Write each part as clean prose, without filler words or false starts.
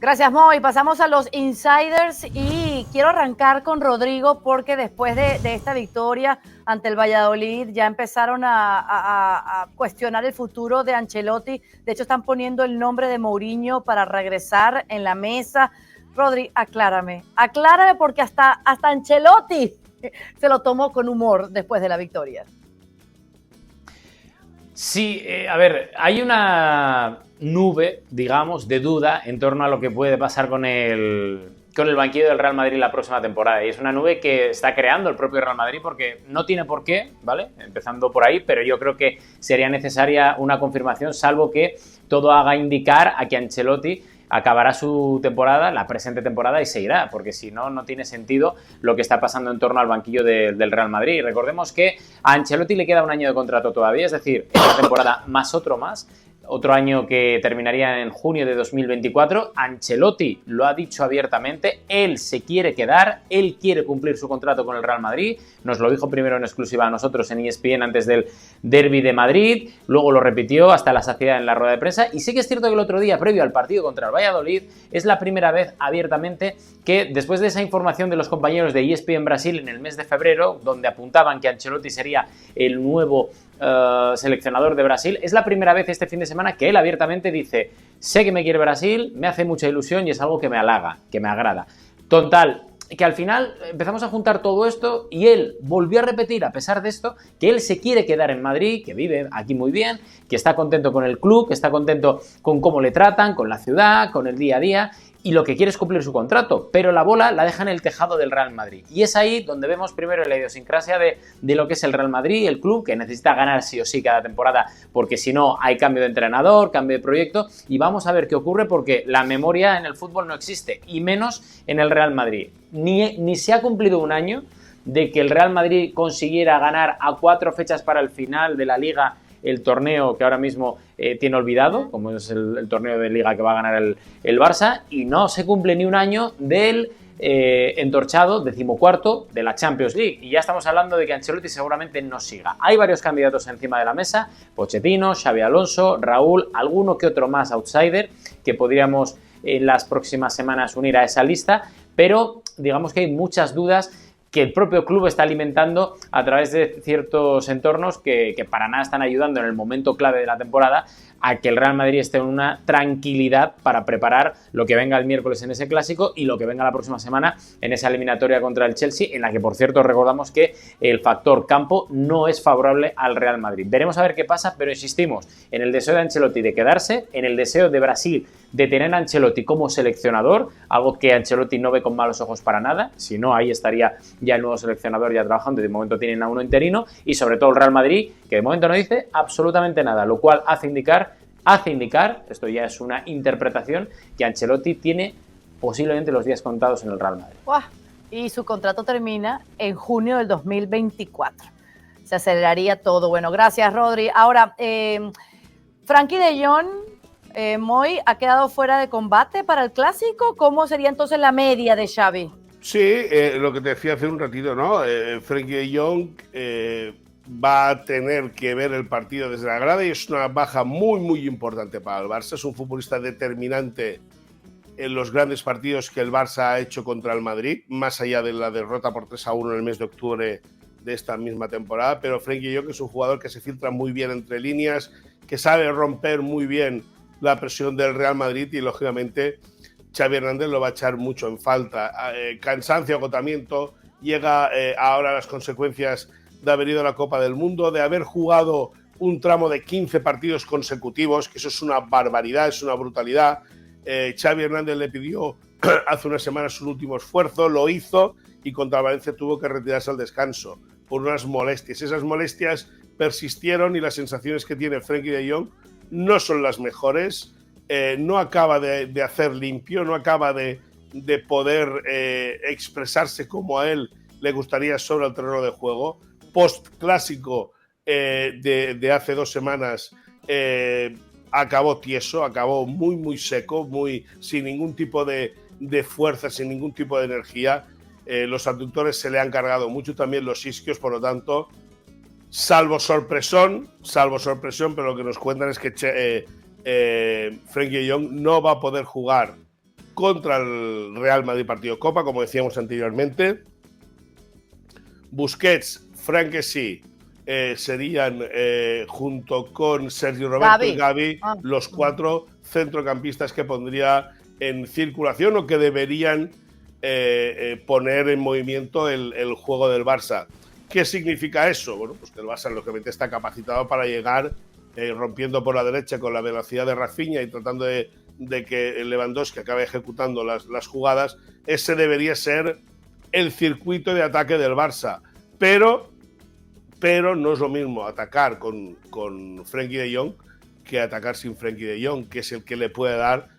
Gracias, Mo. Y pasamos a los insiders y quiero arrancar con Rodrigo porque después de esta victoria ante el Valladolid ya empezaron a cuestionar el futuro de Ancelotti. De hecho, están poniendo el nombre de Mourinho para regresar en la mesa. Rodri, aclárame porque hasta Ancelotti se lo tomó con humor después de la victoria. Sí, a ver, hay una nube, digamos, de duda en torno a lo que puede pasar con el banquillo del Real Madrid la próxima temporada. Y es una nube que está creando el propio Real Madrid porque no tiene por qué, ¿vale? Empezando por ahí, pero yo creo que sería necesaria una confirmación, salvo que todo haga indicar a que Ancelotti acabará su temporada, la presente temporada, y se irá, porque si no, no tiene sentido lo que está pasando en torno al banquillo del Real Madrid. Recordemos que a Ancelotti le queda un año de contrato todavía, es decir, esta temporada más otro año que terminaría en junio de 2024. Ancelotti lo ha dicho abiertamente, él se quiere quedar, él quiere cumplir su contrato con el Real Madrid, nos lo dijo primero en exclusiva a nosotros en ESPN antes del Derbi de Madrid, luego lo repitió hasta la saciedad en la rueda de prensa, y sí que es cierto que el otro día, previo al partido contra el Valladolid, es la primera vez abiertamente que, después de esa información de los compañeros de ESPN Brasil en el mes de febrero, donde apuntaban que Ancelotti sería el nuevo seleccionador de Brasil, es la primera vez este fin de semana que él abiertamente dice: sé que me quiere Brasil, me hace mucha ilusión y es algo que me halaga, que me agrada. Total, que al final empezamos a juntar todo esto y él volvió a repetir, a pesar de esto, que él se quiere quedar en Madrid, que vive aquí muy bien, que está contento con el club, que está contento con cómo le tratan, con la ciudad, con el día a día, y lo que quiere es cumplir su contrato, pero la bola la deja en el tejado del Real Madrid. Y es ahí donde vemos primero la idiosincrasia de lo que es el Real Madrid, el club, que necesita ganar sí o sí cada temporada, porque si no hay cambio de entrenador, cambio de proyecto, y vamos a ver qué ocurre, porque la memoria en el fútbol no existe, y menos en el Real Madrid. Ni se ha cumplido un año de que el Real Madrid consiguiera ganar a 4 fechas para el final de la Liga el torneo que ahora mismo tiene olvidado, como es el torneo de Liga que va a ganar el Barça, y no se cumple ni un año del entorchado 14º de la Champions League, y ya estamos hablando de que Ancelotti seguramente no siga. Hay varios candidatos encima de la mesa: Pochettino, Xabi Alonso, Raúl, alguno que otro más outsider que podríamos en las próximas semanas unir a esa lista, pero digamos que hay muchas dudas que el propio club está alimentando a través de ciertos entornos que para nada están ayudando en el momento clave de la temporada a que el Real Madrid esté en una tranquilidad para preparar lo que venga el miércoles en ese clásico y lo que venga la próxima semana en esa eliminatoria contra el Chelsea, en la que, por cierto, recordamos que el factor campo no es favorable al Real Madrid. Veremos a ver qué pasa, pero insistimos en el deseo de Ancelotti de quedarse, en el deseo de Brasil de tener a Ancelotti como seleccionador, algo que Ancelotti no ve con malos ojos para nada, si no, ahí estaría ya el nuevo seleccionador ya trabajando, y de momento tienen a uno interino, y sobre todo el Real Madrid, que de momento no dice absolutamente nada, lo cual hace indicar, esto ya es una interpretación, que Ancelotti tiene posiblemente los días contados en el Real Madrid. ¡Guau! Y su contrato termina en junio del 2024. Se aceleraría todo. Bueno, gracias, Rodri. Ahora, Frenkie de Jong, Moy, ha quedado fuera de combate para el Clásico. ¿Cómo sería entonces la media de Xavi? Sí, lo que te decía hace un ratito, ¿no? Frenkie de Jong va a tener que ver el partido desde la grada y es una baja muy, muy importante para el Barça. Es un futbolista determinante en los grandes partidos que el Barça ha hecho contra el Madrid, más allá de la derrota por 3-1 en el mes de octubre de esta misma temporada. Pero Frenkie de Jong es un jugador que se filtra muy bien entre líneas, que sabe romper muy bien la presión del Real Madrid, y lógicamente Xavi Hernández lo va a echar mucho en falta. Cansancio, agotamiento, llega ahora las consecuencias de haber ido a la Copa del Mundo, de haber jugado un tramo de 15 partidos consecutivos, que eso es una barbaridad, es una brutalidad. Xavi Hernández le pidió hace unas semanas un último esfuerzo, lo hizo, y contra Valencia tuvo que retirarse al descanso por unas molestias. Esas molestias persistieron y las sensaciones que tiene Frenkie de Jong no son las mejores. No acaba de hacer limpio, no acaba de poder expresarse como a él le gustaría sobre el terreno de juego. Post-clásico de hace 2 semanas acabó tieso, acabó muy, muy seco, sin ningún tipo de fuerza, sin ningún tipo de energía. Los abductores se le han cargado mucho, también los isquios, por lo tanto, salvo sorpresón, pero lo que nos cuentan es que Frenkie de Jong no va a poder jugar contra el Real Madrid partido Copa, como decíamos anteriormente. Busquets, Frank Kessie serían, junto con Sergio Roberto y Gavi, los 4 centrocampistas que pondría en circulación o que deberían poner en movimiento el juego del Barça. ¿Qué significa eso? Bueno, pues que el Barça lógicamente está capacitado para llegar rompiendo por la derecha con la velocidad de Rafinha y tratando de que Lewandowski acabe ejecutando las jugadas. Ese debería ser el circuito de ataque del Barça. Pero no es lo mismo atacar con Frenkie de Jong que atacar sin Frenkie de Jong, que es el que le puede dar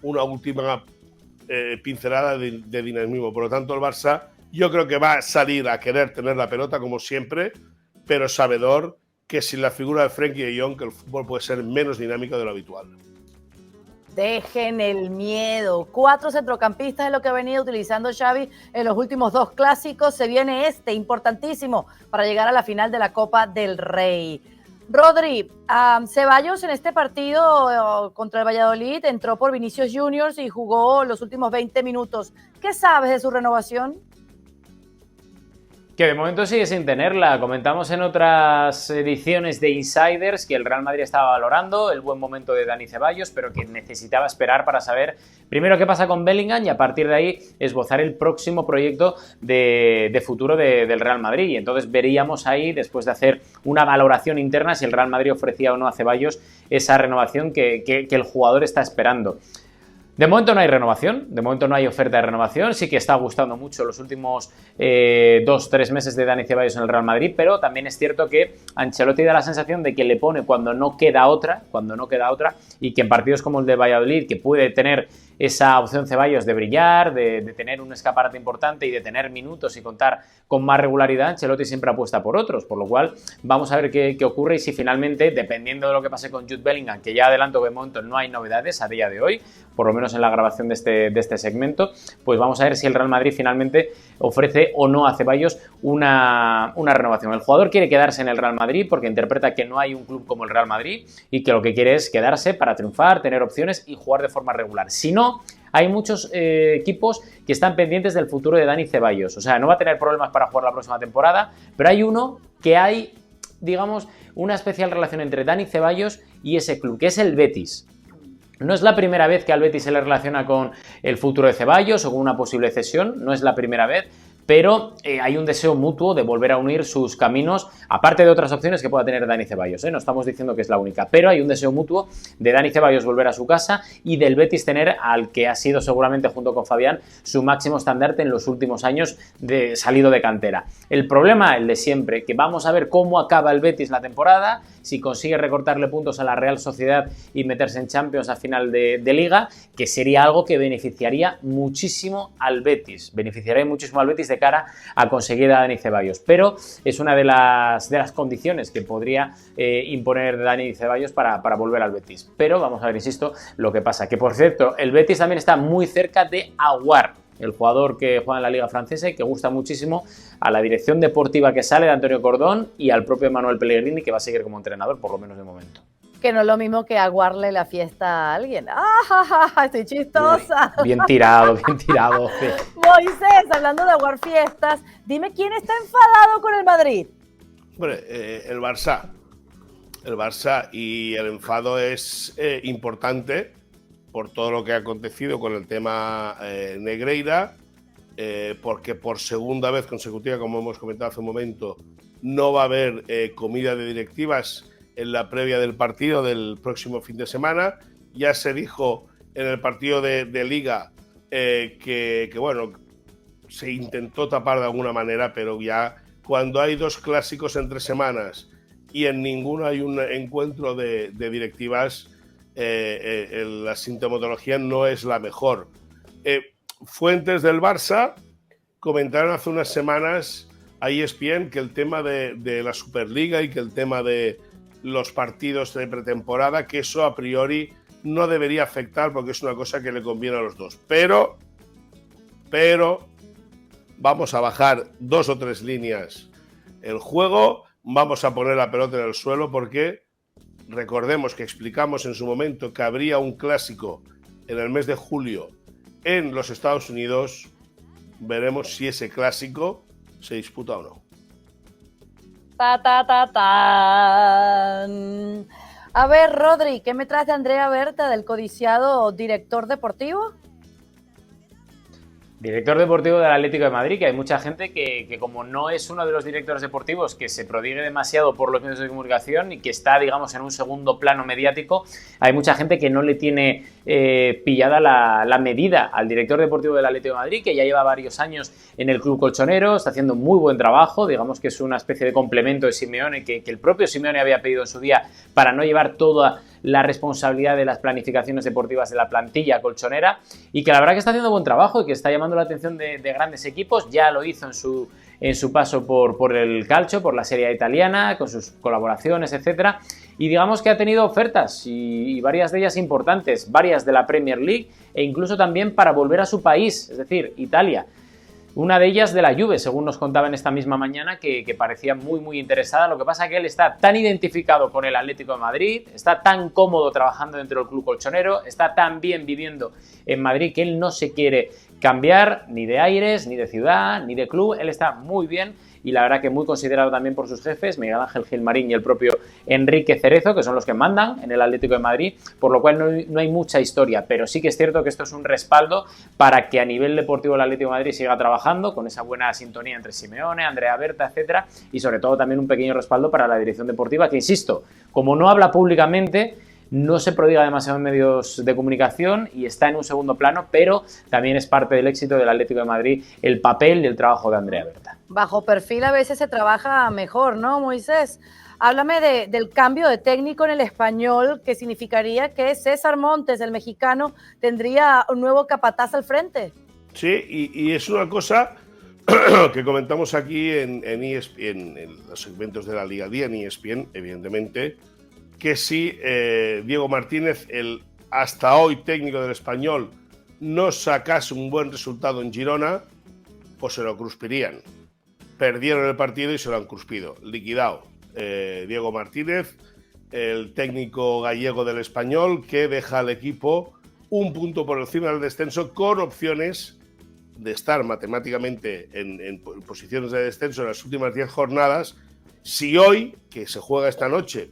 una última pincelada de dinamismo. Por lo tanto, el Barça yo creo que va a salir a querer tener la pelota como siempre, pero sabedor que sin la figura de Frenkie de Jong el fútbol puede ser menos dinámico de lo habitual. Dejen el miedo. 4 centrocampistas es lo que ha venido utilizando Xavi en los últimos 2 clásicos. Se viene importantísimo para llegar a la final de la Copa del Rey. Rodri, Ceballos en este partido contra el Valladolid entró por Vinicius Juniors y jugó los últimos 20 minutos. ¿Qué sabes de su renovación? Que de momento sigue sin tenerla. Comentamos en otras ediciones de Insiders que el Real Madrid estaba valorando el buen momento de Dani Ceballos, pero que necesitaba esperar para saber primero qué pasa con Bellingham y a partir de ahí esbozar el próximo proyecto de futuro del Real Madrid. Y entonces veríamos ahí, después de hacer una valoración interna, si el Real Madrid ofrecía o no a Ceballos esa renovación que el jugador está esperando. De momento no hay renovación, de momento no hay oferta de renovación, sí que está gustando mucho los últimos 2-3 meses de Dani Ceballos en el Real Madrid, pero también es cierto que Ancelotti da la sensación de que le pone cuando no queda otra, y que en partidos como el de Valladolid, que puede tener esa opción Ceballos de brillar, de tener un escaparate importante y de tener minutos y contar con más regularidad, Ancelotti siempre apuesta por otros, por lo cual vamos a ver qué ocurre y si finalmente, dependiendo de lo que pase con Jude Bellingham, que ya adelanto que de momento no hay novedades a día de hoy, por lo menos en la grabación de este segmento, pues vamos a ver si el Real Madrid finalmente ofrece o no a Ceballos una renovación. El jugador quiere quedarse en el Real Madrid porque interpreta que no hay un club como el Real Madrid y que lo que quiere es quedarse para triunfar, tener opciones y jugar de forma regular. Si no, hay muchos equipos que están pendientes del futuro de Dani Ceballos. O sea, no va a tener problemas para jugar la próxima temporada, pero hay uno que hay, digamos, una especial relación entre Dani Ceballos y ese club, que es el Betis. No es la primera vez que al Betis se le relaciona con el futuro de Ceballos o con una posible cesión, no es la primera vez, pero hay un deseo mutuo de volver a unir sus caminos, aparte de otras opciones que pueda tener Dani Ceballos, no estamos diciendo que es la única, pero hay un deseo mutuo de Dani Ceballos volver a su casa y del Betis tener al que ha sido seguramente junto con Fabián su máximo estandarte en los últimos años de salido de cantera. El problema, el de siempre, que vamos a ver cómo acaba el Betis la temporada, si consigue recortarle puntos a la Real Sociedad y meterse en Champions a final de Liga, que sería algo que beneficiaría muchísimo al Betis, de cara a conseguir a Dani Ceballos, pero es una de las condiciones que podría imponer Dani Ceballos para volver al Betis. Pero vamos a ver, insisto, lo que pasa, que por cierto, el Betis también está muy cerca de Aouar, el jugador que juega en la Liga Francesa y que gusta muchísimo a la dirección deportiva que sale de Antonio Cordón y al propio Manuel Pellegrini, que va a seguir como entrenador, por lo menos de momento. Que no es lo mismo que aguarle la fiesta a alguien. ¡Ah, estoy chistosa! Bien tirado. Moisés, hablando de aguar fiestas, dime quién está enfadado con el Madrid. Hombre, el Barça. El Barça, y el enfado es importante por todo lo que ha acontecido con el tema Negreira, porque por segunda vez consecutiva, como hemos comentado hace un momento, no va a haber comida de directivas en la previa del partido del próximo fin de semana. Ya se dijo en el partido de Liga que bueno, se intentó tapar de alguna manera, pero ya cuando hay 2 clásicos entre semanas y en ninguno hay un encuentro de directivas, la sintomatología no es la mejor. Fuentes del Barça comentaron hace unas semanas a ESPN que el tema de la Superliga y que el tema de los partidos de pretemporada, que eso a priori no debería afectar porque es una cosa que le conviene a los dos. Pero vamos a bajar 2 o 3 líneas el juego, vamos a poner la pelota en el suelo porque recordemos que explicamos en su momento que habría un clásico en el mes de julio en los Estados Unidos, veremos si ese clásico se disputa o no. Ta, ta, ta, tan. A ver, Rodri, ¿qué me traes de Andrea Berta, del codiciado director deportivo? Director deportivo del Atlético de Madrid, que hay mucha gente que como no es uno de los directores deportivos que se prodigue demasiado por los medios de comunicación y que está, digamos, en un segundo plano mediático, hay mucha gente que no le tiene pillada la medida al director deportivo del Atlético de Madrid, que ya lleva varios años en el club colchonero, está haciendo muy buen trabajo, digamos que es una especie de complemento de Simeone, que el propio Simeone había pedido en su día para no llevar toda la responsabilidad de las planificaciones deportivas de la plantilla colchonera, y que la verdad que está haciendo buen trabajo y que está llamando la atención de grandes equipos. Ya lo hizo en su paso por el calcio, por la Serie A italiana, con sus colaboraciones, etcétera, y digamos que ha tenido ofertas y varias de ellas importantes, varias de la Premier League e incluso también para volver a su país, es decir, Italia. Una de ellas de la Juve, según nos contaba en esta misma mañana, que parecía muy, muy interesada. Lo que pasa es que él está tan identificado con el Atlético de Madrid, está tan cómodo trabajando dentro del club colchonero, está tan bien viviendo en Madrid que él no se quiere cambiar ni de aires, ni de ciudad, ni de club. Él está muy bien y la verdad que muy considerado también por sus jefes, Miguel Ángel Gilmarín y el propio Enrique Cerezo, que son los que mandan en el Atlético de Madrid, por lo cual no hay mucha historia, pero sí que es cierto que esto es un respaldo para que a nivel deportivo el Atlético de Madrid siga trabajando con esa buena sintonía entre Simeone, Andrea Berta, etcétera, y sobre todo también un pequeño respaldo para la dirección deportiva, que insisto, como no habla públicamente, no se prodiga demasiado en medios de comunicación y está en un segundo plano, pero también es parte del éxito del Atlético de Madrid el papel y el trabajo de Andrea Berta. Bajo perfil a veces se trabaja mejor, ¿no, Moisés? Háblame del cambio de técnico en el Español, que significaría que César Montes, el mexicano, tendría un nuevo capataz al frente. Sí, y es una cosa que comentamos aquí en ESPN, en los segmentos de la Liga Día, en ESPN, evidentemente, que si Diego Martínez, el hasta hoy técnico del Español, no sacase un buen resultado en Girona, pues se lo cruspirían. Perdieron el partido y se lo han cruspido, liquidado. Diego Martínez, el técnico gallego del Español, que deja al equipo un punto por encima del descenso, con opciones de estar matemáticamente en posiciones de descenso en las últimas 10 jornadas, si hoy, que se juega esta noche,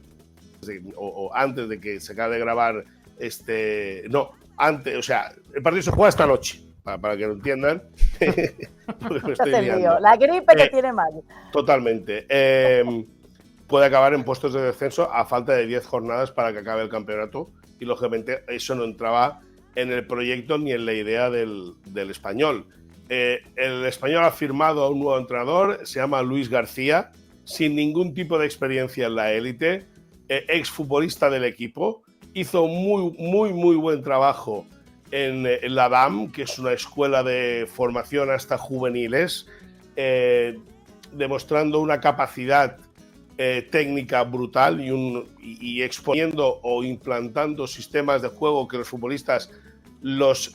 o antes de que se acabe de grabar antes, o sea, el partido se juega esta noche, para que lo entiendan. Me estoy liando. La gripe que tiene mal. Totalmente. Puede acabar en puestos de descenso a falta de 10 jornadas para que acabe el campeonato, y lógicamente eso no entraba en el proyecto ni en la idea del Español. El Español ha firmado a un nuevo entrenador, se llama Luis García, sin ningún tipo de experiencia en la élite, exfutbolista del equipo, hizo muy buen trabajo en la DAM, que es una escuela de formación hasta juveniles, demostrando una capacidad técnica brutal y exponiendo o implantando sistemas de juego que los futbolistas los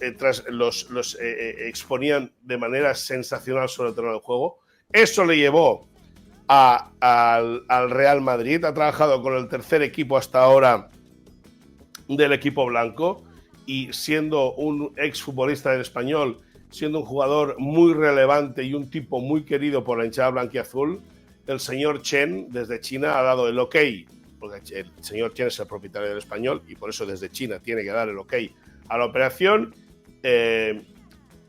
exponían de manera sensacional sobre el terreno de juego. Eso le llevó al Real Madrid. Ha trabajado con el tercer equipo hasta ahora del equipo blanco, y siendo un exfutbolista del Español, siendo un jugador muy relevante y un tipo muy querido por la hinchada blanquiazul, el señor Chen desde China ha dado el ok, porque el señor Chen es el propietario del Español y por eso desde China tiene que dar el ok a la operación.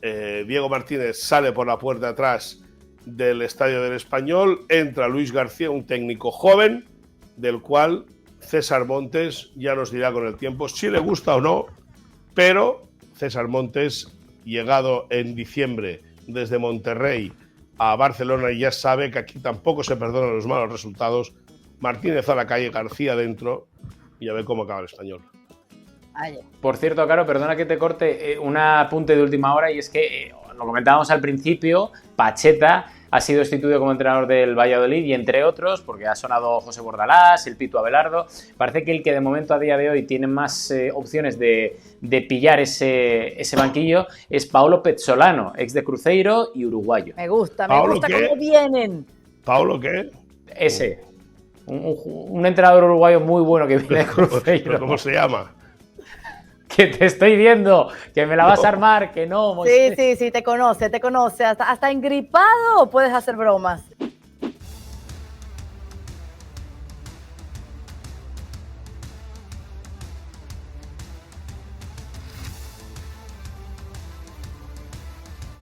Diego Martínez sale por la puerta atrás del estadio del Español, entra Luis García, un técnico joven, del cual César Montes ya nos dirá con el tiempo si le gusta o no, pero César Montes, llegado en diciembre desde Monterrey a Barcelona, y ya sabe que aquí tampoco se perdonan los malos resultados. Martínez a la calle, García dentro, y a ver cómo acaba el Español. Por cierto, Caro, perdona que te corte, un apunte de última hora, y es que lo comentábamos al principio, Pacheta ha sido destituido como entrenador del Valladolid, y entre otros, porque ha sonado José Bordalás, el Pitu Abelardo, parece que el que de momento a día de hoy tiene más opciones de pillar ese banquillo es Paolo Pezzolano, ex de Cruzeiro y uruguayo. Me gusta cómo vienen. ¿Paolo qué? Ese, un entrenador uruguayo muy bueno que viene de Cruzeiro. ¿Cómo se llama? que te estoy viendo, que me la vas a armar, que no, Moisés. Sí, te conoce. Hasta engripado puedes hacer bromas.